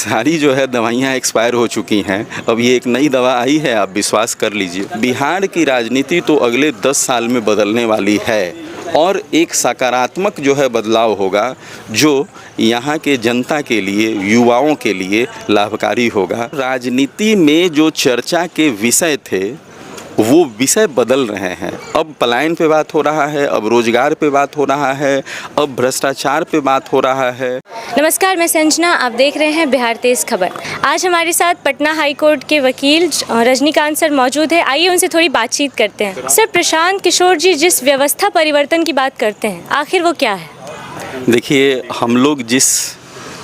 सारी जो है दवाइयाँ एक्सपायर हो चुकी हैं। अब ये एक नई दवा आई है, आप विश्वास कर लीजिए। बिहार की राजनीति तो अगले 10 साल में बदलने वाली है और एक सकारात्मक जो है बदलाव होगा, जो यहाँ के जनता के लिए, युवाओं के लिए लाभकारी होगा। राजनीति में जो चर्चा के विषय थे वो विषय बदल रहे हैं। अब पलायन पे बात हो रहा है, अब रोजगार पे बात हो रहा है, अब भ्रष्टाचार पे बात हो रहा है। नमस्कार, मैं संजना, आप देख रहे हैं बिहार तेज खबर। आज हमारे साथ पटना हाई कोर्ट के वकील रजनीकांत सर मौजूद है। आइए उनसे थोड़ी बातचीत करते हैं। सर, प्रशांत किशोर जी जिस व्यवस्था परिवर्तन की बात करते हैं, आखिर वो क्या है? देखिए, हम लोग जिस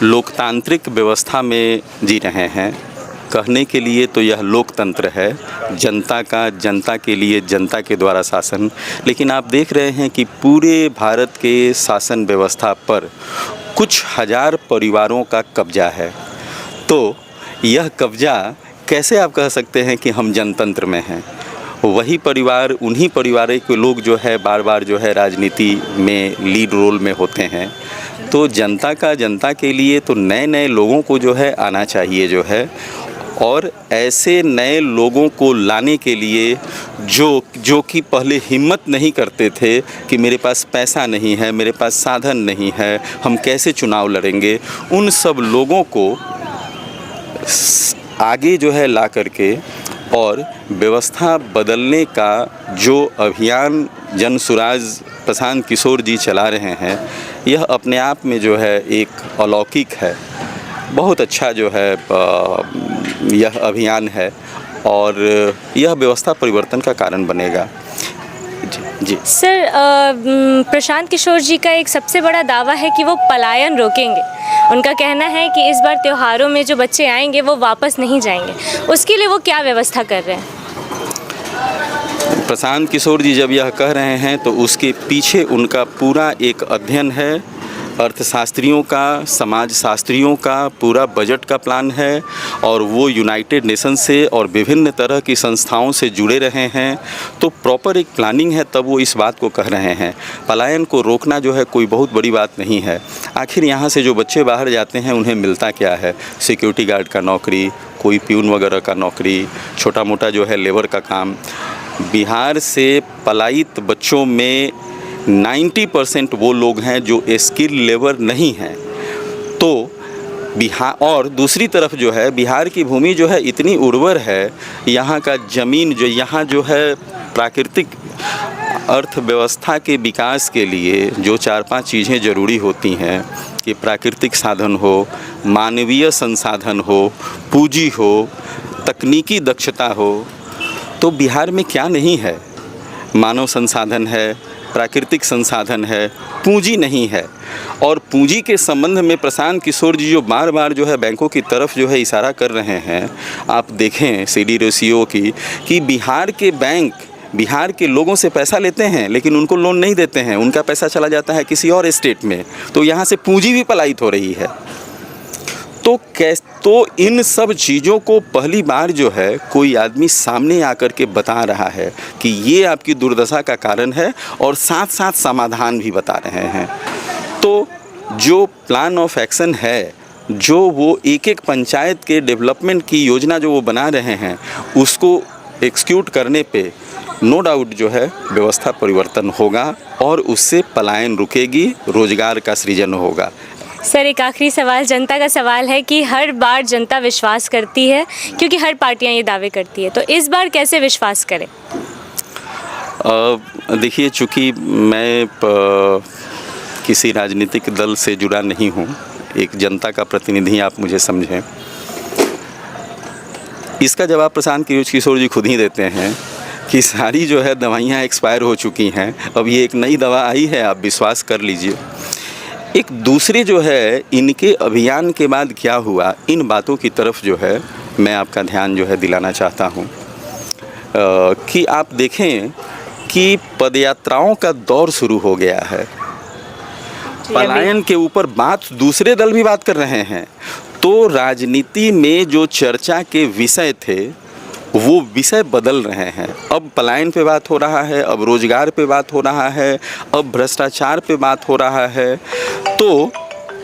लोकतांत्रिक व्यवस्था में जी रहे हैं, कहने के लिए तो यह लोकतंत्र है, जनता का, जनता के लिए, जनता के द्वारा शासन। लेकिन आप देख रहे हैं कि पूरे भारत के शासन व्यवस्था पर कुछ हजार परिवारों का कब्जा है। तो यह कब्जा कैसे आप कह सकते हैं कि हम जनतंत्र में हैं? वही परिवार, उन्हीं परिवार के लोग जो है बार बार जो है राजनीति में लीड रोल में होते हैं। तो जनता का, जनता के लिए तो नए नए लोगों को जो है आना चाहिए जो है, और ऐसे नए लोगों को लाने के लिए जो कि पहले हिम्मत नहीं करते थे कि मेरे पास पैसा नहीं है, मेरे पास साधन नहीं है, हम कैसे चुनाव लड़ेंगे, उन सब लोगों को आगे जो है ला करके और व्यवस्था बदलने का जो अभियान जनसुराज प्रशांत किशोर जी चला रहे हैं, यह अपने आप में जो है एक अलौकिक है। बहुत अच्छा जो है यह अभियान है और यह व्यवस्था परिवर्तन का कारण बनेगा। जी सर, प्रशांत किशोर जी का एक सबसे बड़ा दावा है कि वो पलायन रोकेंगे। उनका कहना है कि इस बार त्योहारों में जो बच्चे आएंगे वो वापस नहीं जाएंगे। उसके लिए वो क्या व्यवस्था कर रहे हैं? प्रशांत किशोर जी जब यह कह रहे हैं तो उसके पीछे उनका पूरा एक अध्ययन है, अर्थशास्त्रियों का, समाजशास्त्रियों का पूरा बजट का प्लान है, और वो यूनाइटेड नेशन से और विभिन्न तरह की संस्थाओं से जुड़े रहे हैं। तो प्रॉपर एक प्लानिंग है, तब वो इस बात को कह रहे हैं। पलायन को रोकना जो है कोई बहुत बड़ी बात नहीं है। आखिर यहाँ से जो बच्चे बाहर जाते हैं उन्हें मिलता क्या है? सिक्योरिटी गार्ड का नौकरी, कोई प्यून वगैरह का नौकरी, छोटा मोटा जो है लेबर का काम। बिहार से पलायित बच्चों में 90% वो लोग हैं जो स्किल लेबर नहीं हैं। तो बिहार, और दूसरी तरफ जो है बिहार की भूमि जो है इतनी उर्वर है, यहाँ का ज़मीन जो यहाँ जो है प्राकृतिक अर्थव्यवस्था के विकास के लिए जो 4-5 चीज़ें ज़रूरी होती हैं कि प्राकृतिक साधन हो, मानवीय संसाधन हो, पूंजी हो, तकनीकी दक्षता हो, तो बिहार में क्या नहीं है? मानव संसाधन है, प्राकृतिक संसाधन है, पूंजी नहीं है। और पूंजी के संबंध में प्रशांत किशोर जी जो बार बार जो है बैंकों की तरफ जो है इशारा कर रहे हैं, आप देखें सीडी रेशियो की, कि बिहार के बैंक बिहार के लोगों से पैसा लेते हैं लेकिन उनको लोन नहीं देते हैं, उनका पैसा चला जाता है किसी और स्टेट में। तो यहाँ से पूंजी भी पलायित हो रही है। तो इन सब चीज़ों को पहली बार जो है कोई आदमी सामने आकर के बता रहा है कि ये आपकी दुर्दशा का कारण है, और साथ साथ समाधान भी बता रहे हैं। तो जो प्लान ऑफ एक्शन है, जो वो एक एक पंचायत के डेवलपमेंट की योजना जो वो बना रहे हैं, उसको एक्सिक्यूट करने पे नो डाउट जो है व्यवस्था परिवर्तन होगा और उससे पलायन रुकेगी, रोजगार का सृजन होगा। सर, एक आखिरी सवाल, जनता का सवाल है कि हर बार जनता विश्वास करती है, क्योंकि हर पार्टियां ये दावे करती है, तो इस बार कैसे विश्वास करें? देखिए, चूँकि मैं किसी राजनीतिक दल से जुड़ा नहीं हूँ, एक जनता का प्रतिनिधि आप मुझे समझें। इसका जवाब प्रशांत किशोर जी खुद ही देते हैं कि सारी जो है दवाइयाँ एक्सपायर हो चुकी हैं, अब ये एक नई दवा आई है, आप विश्वास कर लीजिए। एक दूसरे जो है इनके अभियान के बाद क्या हुआ, इन बातों की तरफ जो है मैं आपका ध्यान जो है दिलाना चाहता हूँ कि आप देखें कि पदयात्राओं का दौर शुरू हो गया है। पलायन के ऊपर बात दूसरे दल भी बात कर रहे हैं। तो राजनीति में जो चर्चा के विषय थे वो विषय बदल रहे हैं। अब पलायन पे बात हो रहा है, अब रोजगार पे बात हो रहा है, अब भ्रष्टाचार पे बात हो रहा है। तो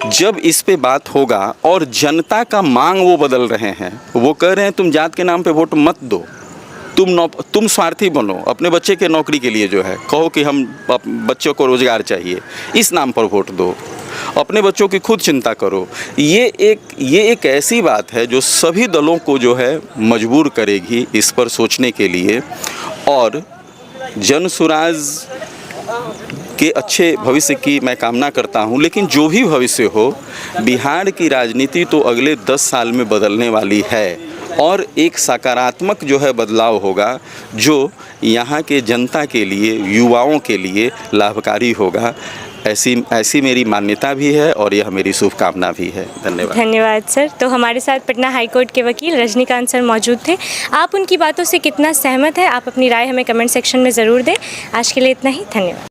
जब इस पे बात होगा और जनता का मांग वो बदल रहे हैं, वो कह रहे हैं तुम जात के नाम पे वोट मत दो, तुम स्वार्थी बनो, अपने बच्चे के नौकरी के लिए जो है कहो कि हम बच्चों को रोज़गार चाहिए, इस नाम पर वोट दो, अपने बच्चों की खुद चिंता करो। ये एक ऐसी बात है जो सभी दलों को जो है मजबूर करेगी इस पर सोचने के लिए, और जन सुराज के अच्छे भविष्य की मैं कामना करता हूं। लेकिन जो भी भविष्य हो, बिहार की राजनीति तो अगले 10 साल में बदलने वाली है और एक सकारात्मक जो है बदलाव होगा जो यहाँ के जनता के लिए, युवाओं के लिए लाभकारी होगा। ऐसी मेरी मान्यता भी है और यह मेरी शुभकामना भी है। धन्यवाद। धन्यवाद सर। तो हमारे साथ पटना हाईकोर्ट के वकील रजनीकांत सर मौजूद थे। आप उनकी बातों से कितना सहमत है, आप अपनी राय हमें कमेंट सेक्शन में ज़रूर दें। आज के लिए इतना ही, धन्यवाद।